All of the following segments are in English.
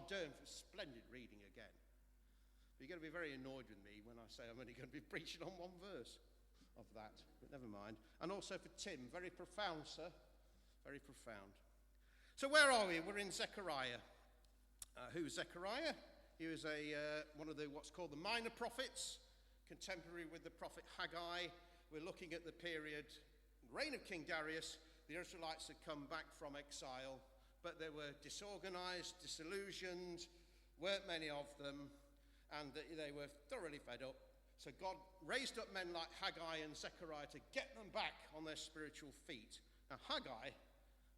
Ardern for splendid reading again. But you're going to be very annoyed with me when I say I'm only going to be preaching on one verse of that, but never mind. And also for Tim, very profound, sir, very profound. So where are we? We're in Zechariah. Who's Zechariah? He was one of the what's called the minor prophets, contemporary with the prophet Haggai. We're looking at the period, reign of King Darius. The Israelites had come back from exile, but they were disorganized, disillusioned, weren't many of them, and they were thoroughly fed up. So God raised up men like Haggai and Zechariah to get them back on their spiritual feet. Now Haggai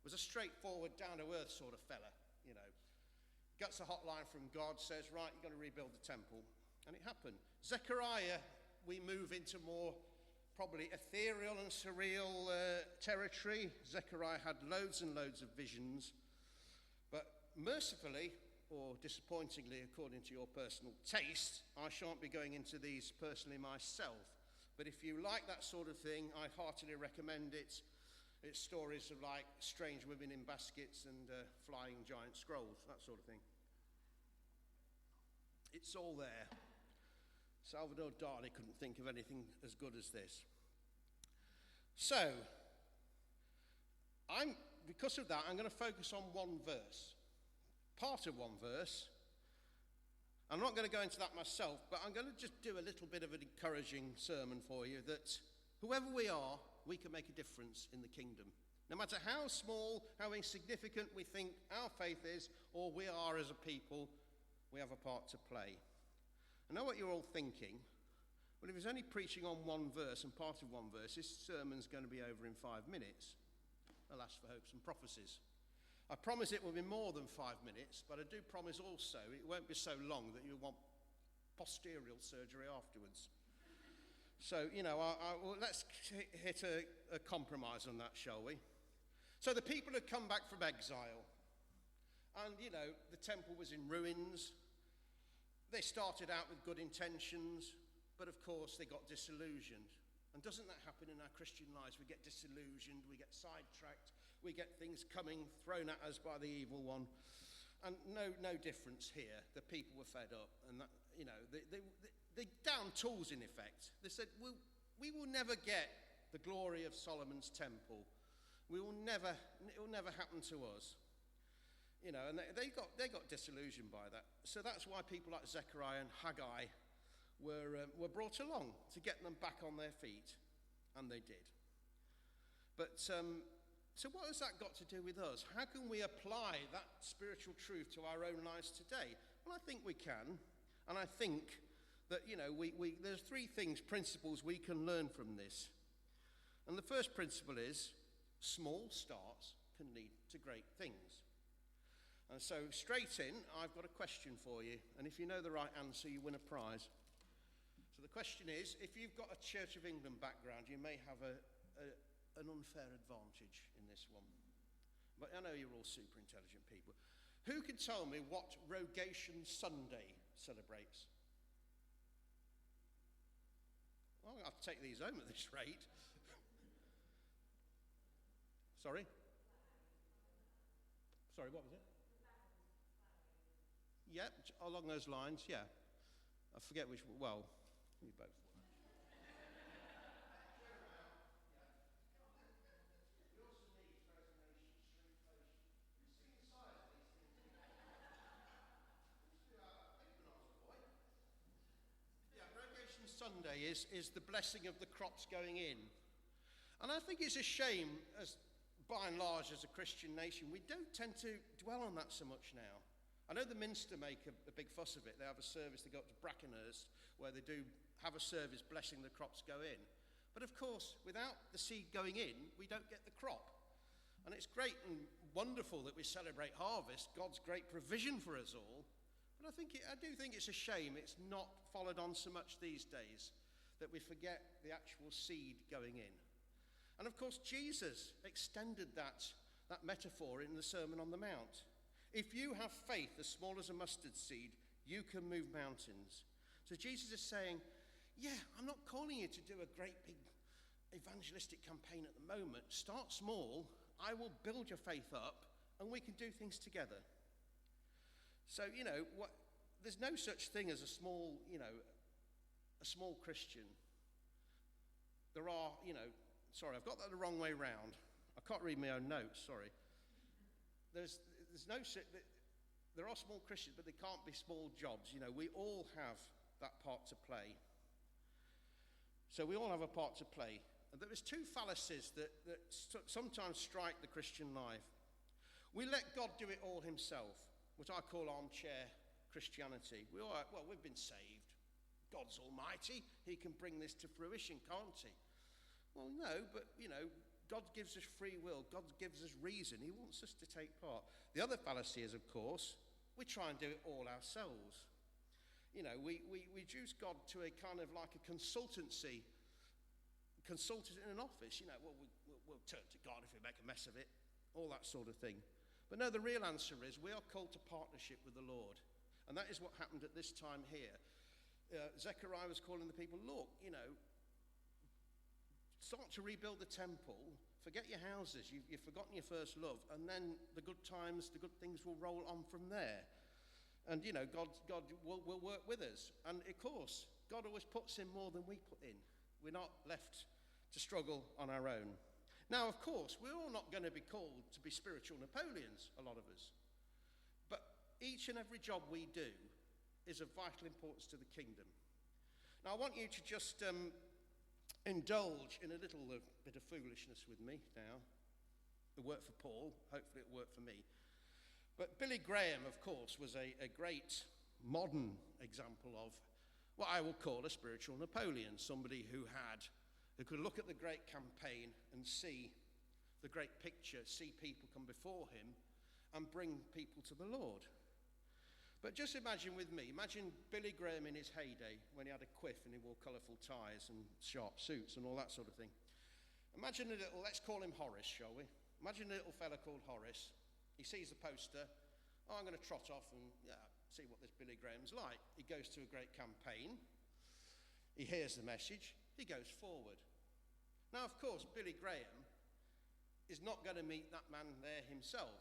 was a straightforward, down-to-earth sort of fella, you know. Gets a hotline from God, says, right, you've got to rebuild the temple. And it happened. Zechariah, we move into more probably ethereal and surreal territory. Zechariah had loads and loads of visions. But mercifully, or disappointingly, according to your personal taste, I shan't be going into these personally myself. But if you like that sort of thing, I heartily recommend it. It's stories of like strange women in baskets and flying giant scrolls, that sort of thing. It's all there. Salvador Dali couldn't think of anything as good as this. So, because of that, I'm going to focus on one verse. Part of one verse. I'm not going to go into that myself, but I'm going to just do a little bit of an encouraging sermon for you that whoever we are, we can make a difference in the kingdom. No matter how small, how insignificant we think our faith is, or we are as a people, we have a part to play. I know what you're all thinking. Well, if he's only preaching on one verse and part of one verse, this sermon's going to be over in 5 minutes. Alas, for hopes and prophecies. I promise it will be more than 5 minutes, but I do promise also it won't be so long that you'll want posterior surgery afterwards. So, you know, well, let's hit a compromise on that, shall we? So the people had come back from exile. And, you know, the temple was in ruins. They started out with good intentions, but of course they got disillusioned. And doesn't that happen in our Christian lives? We get disillusioned, we get sidetracked, we get things coming, thrown at us by the evil one. And no difference here. The people were fed up. And, that, you know, they down tools in effect. They said, we will never get the glory of Solomon's temple. It will never happen to us. You know, and they got disillusioned by that. So that's why people like Zechariah and Haggai were brought along to get them back on their feet. And they did. But so what has that got to do with us? How can we apply that spiritual truth to our own lives today? Well, I think we can. And I think that, you know, there's 3 principles we can learn from this. And the first principle is small starts can lead to great things. And so straight in, I've got a question for you. And if you know the right answer, you win a prize. So the question is, if you've got a Church of England background, you may have an unfair advantage in this one. But I know you're all super intelligent people. Who can tell me what Rogation Sunday celebrates? Well, I'll take these home at this rate. Sorry, what was it? Yeah, along those lines, yeah. I forget which, well, we both. Sunday is the blessing of the crops going in. And I think it's a shame, as by and large as a Christian nation, we don't tend to dwell on that so much now. I know the Minster make a big fuss of it. They have a service, they go up to Brackenhurst, where they do have a service blessing the crops go in. But of course, without the seed going in, we don't get the crop. And it's great and wonderful that we celebrate harvest, God's great provision for us all. But I do think it's a shame it's not followed on so much these days, that we forget the actual seed going in. And of course, Jesus extended that metaphor in the Sermon on the Mount. If you have faith as small as a mustard seed, you can move mountains. So Jesus is saying, yeah, I'm not calling you to do a great big evangelistic campaign at the moment. Start small, I will build your faith up, and we can do things together. So, there's no such thing as a small Christian. There are, sorry, I've got that the wrong way round. I can't read my own notes, sorry. There's no, there are small Christians, but they can't be small jobs. We all have that part to play. So we all have a part to play. And there is two fallacies that sometimes strike the Christian life. We let God do it all himself, what I call armchair Christianity. We've been saved. God's almighty. He can bring this to fruition, can't he? Well, no, but, God gives us free will. God gives us reason. He wants us to take part. The other fallacy is, of course, we try and do it all ourselves. We reduce God to a kind of like a consultant in an office. We'll turn to God if we make a mess of it, all that sort of thing. But no, the real answer is we are called to partnership with the Lord. And that is what happened at this time here. Zechariah was calling the people, look, start to rebuild the temple, forget your houses, you've forgotten your first love, and then the good times, the good things will roll on from there. And, God will work with us. And, of course, God always puts in more than we put in. We're not left to struggle on our own. Now, of course, we're all not going to be called to be spiritual Napoleons, a lot of us. But each and every job we do is of vital importance to the kingdom. Now, I want you to just indulge in a little bit of foolishness with me now. It worked for Paul. Hopefully it worked for me. But Billy Graham, of course, was a great modern example of what I will call a spiritual Napoleon, somebody who could look at the great campaign and see the great picture, see people come before him and bring people to the Lord. But just imagine with me, imagine Billy Graham in his heyday when he had a quiff and he wore colourful ties and sharp suits and all that sort of thing. Imagine let's call him Horace, shall we? Imagine a little fella called Horace. He sees the poster. I'm going to trot off and see what this Billy Graham's like. He goes to a great campaign. He hears the message. He goes forward. Now, of course, Billy Graham is not going to meet that man there himself.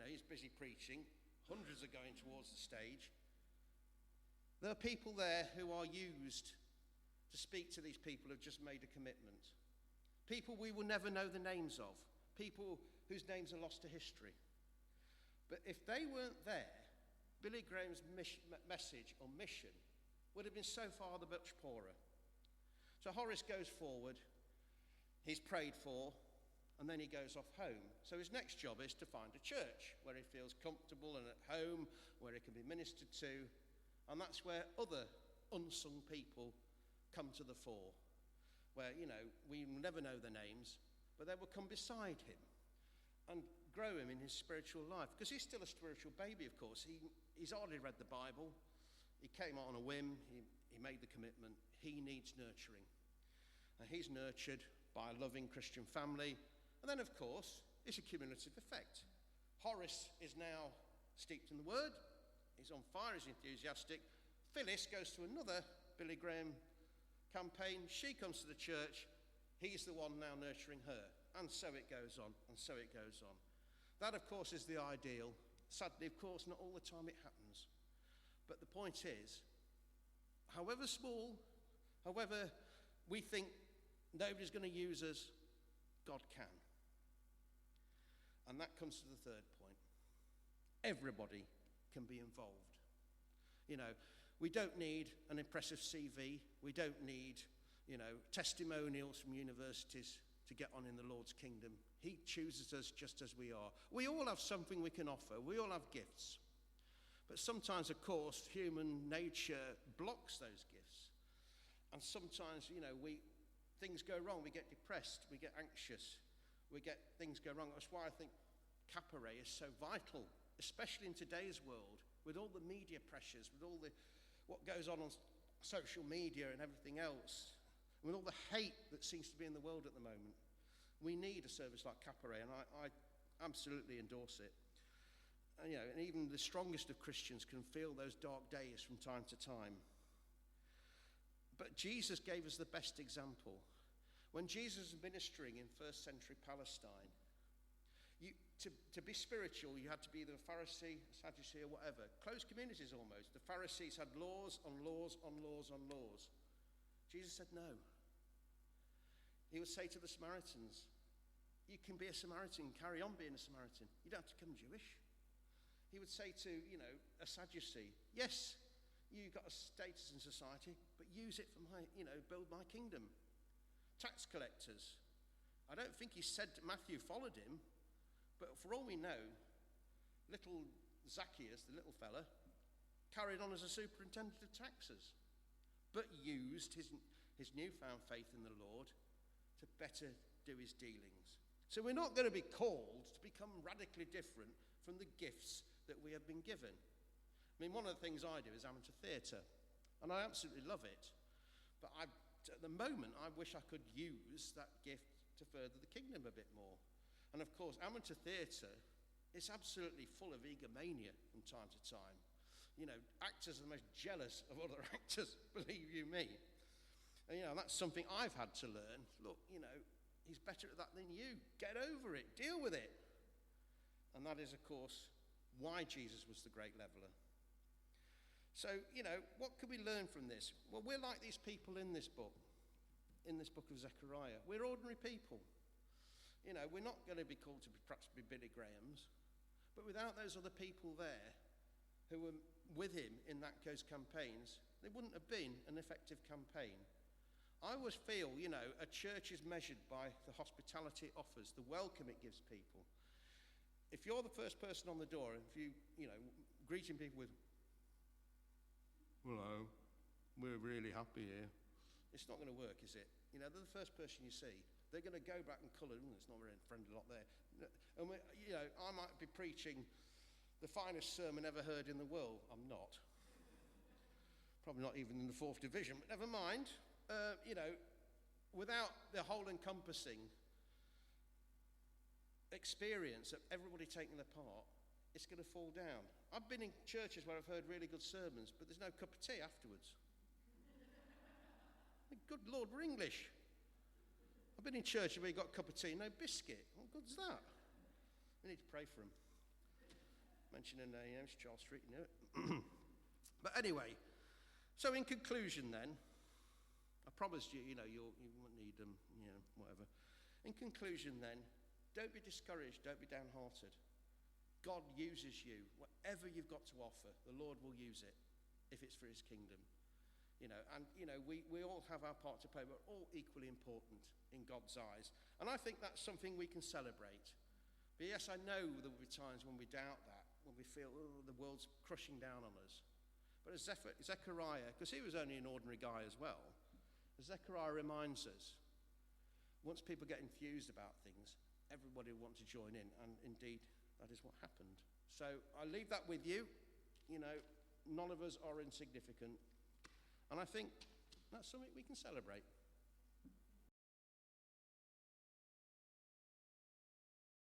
He's busy preaching. Hundreds are going towards the stage. There are people there who are used to speak to these people who've just made a commitment. People we will never know the names of. People whose names are lost to history. But if they weren't there, Billy Graham's message or mission would have been so far much poorer. So Horace goes forward, he's prayed for, and then he goes off home. So his next job is to find a church where he feels comfortable and at home, where he can be ministered to, and that's where other unsung people come to the fore, where, we will never know their names, but they will come beside him and grow him in his spiritual life, because he's still a spiritual baby, of course. He's hardly read the Bible. He came out on a whim. He made the commitment. He needs nurturing. And he's nurtured by a loving Christian family. And then, of course, it's a cumulative effect. Horace is now steeped in the word. He's on fire. He's enthusiastic. Phyllis goes to another Billy Graham campaign. She comes to the church. He's the one now nurturing her. And so it goes on, and so it goes on. That, of course, is the ideal. Sadly, of course, not all the time it happens. But the point is, however small, however we think nobody's going to use us, God can. And that comes to the third point. Everybody can be involved. We don't need an impressive CV. We don't need, testimonials from universities to get on in the Lord's kingdom. He chooses us just as we are. We all have something we can offer. We all have gifts. But sometimes, of course, human nature blocks those gifts. And sometimes, things go wrong. We get depressed. We get anxious. Things go wrong. That's why I think cabaret is so vital, especially in today's world, with all the media pressures, with all what goes on social media and everything else, with all the hate that seems to be in the world at the moment. We need a service like cabaret, and I absolutely endorse it. And, and even the strongest of Christians can feel those dark days from time to time. But Jesus gave us the best example. When Jesus was ministering in first century Palestine, to be spiritual, you had to be either a Pharisee, a Sadducee, or whatever. Closed communities almost. The Pharisees had laws on laws on laws on laws. Jesus said no. He would say to the Samaritans, you can be a Samaritan, carry on being a Samaritan. You don't have to become Jewish. He would say to, a Sadducee, yes, you've got a status in society, but use it for my, build my kingdom. Tax collectors. I don't think he said Matthew followed him, but for all we know, little Zacchaeus, the little fella, carried on as a superintendent of taxes, but used his newfound faith in the Lord to better do his dealings. So we're not going to be called to become radically different from the gifts that we have been given. I mean, one of the things I do is amateur theatre, and I absolutely love it. But at the moment, I wish I could use that gift to further the kingdom a bit more. And of course, amateur theatre is absolutely full of egomania from time to time. Actors are the most jealous of other actors, believe you me. And, that's something I've had to learn. Look, he's better at that than you. Get over it. Deal with it. And that is, of course, why Jesus was the great leveler. So, what can we learn from this? Well, we're like these people in this book of Zechariah. We're ordinary people. We're not going to be called to perhaps be Billy Grahams, but without those other people there who were with him in those campaigns, there wouldn't have been an effective campaign. I always feel, a church is measured by the hospitality it offers, the welcome it gives people. If you're the first person on the door, if you greeting people with, hello, we're really happy here, it's not going to work, is it? They're the first person you see. They're going to go back and colour, there's not a very friendly lot there. And, I might be preaching the finest sermon ever heard in the world. I'm not. Probably not even in the 4th division, but never mind. Without the whole encompassing experience of everybody taking their part, it's going to fall down. I've been in churches where I've heard really good sermons, but there's no cup of tea afterwards. Good Lord, we're English. I've been in churches where you got a cup of tea, no biscuit. What good's that? We need to pray for them. Mentioning it's Charles Street, you know it. But anyway, so in conclusion then, I promised you, you won't need them, whatever. In conclusion then, don't be discouraged, don't be downhearted. God uses you. Whatever you've got to offer, the Lord will use it if it's for his kingdom. We all have our part to play. We're all equally important in God's eyes. And I think that's something we can celebrate. But yes, I know there will be times when we doubt that, when we feel, the world's crushing down on us. But as Zechariah, because he was only an ordinary guy as well, as Zechariah reminds us, once people get enthused about things, everybody will want to join in. And indeed, that is what happened. So I leave that with you. None of us are insignificant. And I think that's something we can celebrate.